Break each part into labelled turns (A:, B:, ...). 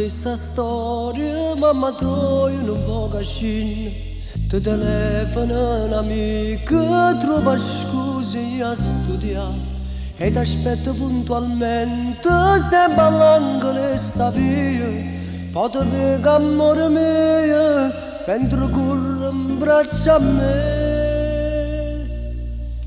A: stessa storia, mamma tua non può cascina. Ti telefona un'amica, trova scuse a studiare e ti aspetta puntualmente, sempre all'angolo sta via. Poi ti vega amore mio, mentre corre in braccio a me.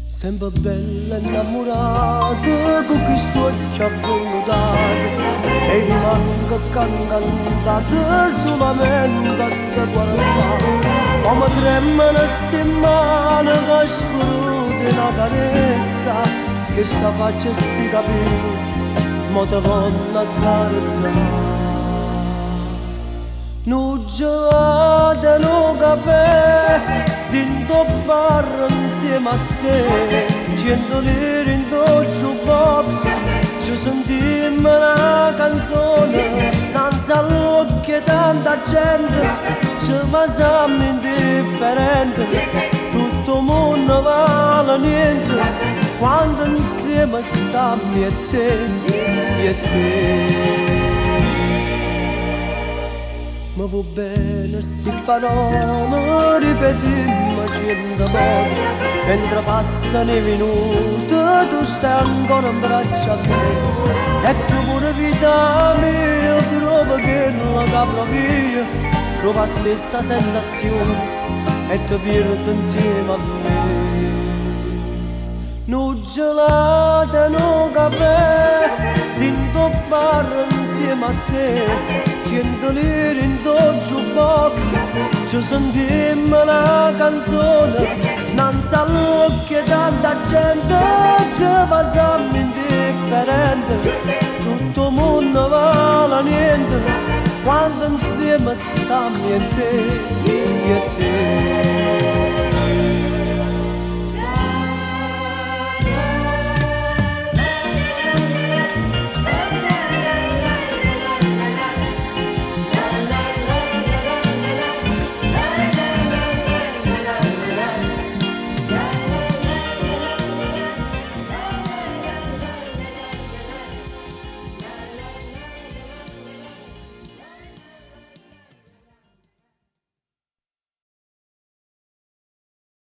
A: Sempre bella innamorata, con questo occhio avvolutato, e rimango cantata solamente a te guardare. Come tremano ste mani che sprude una carezza, che sa faccia sti capelli, mo te vanno accarezzare. Nu gelata, nu caffè, dentro bar insieme a te, 100 lire in jukebox, ci sentimmo una canzone, danza all'occhio e tanta gente, ci facciamo indifferenti, tutto il mondo vale niente, quando insieme stiamo io e te. Ma va bene sti parole, ripetimmo 100 volte, mentre passano i minuti tu stai ancora in braccio a me. E tu pure vita mia, prova che non la provi, prova la stessa sensazione e ti perdi insieme a me. Nu gelata, nu caffè, dentro bar insieme a te, 100 lire in jukebox, ci sentimmo la canzone, nanzi all'occhio tanta gente, ci facciamo indifferenti, tutto il mondo vale niente, quando insieme stiamo io e te.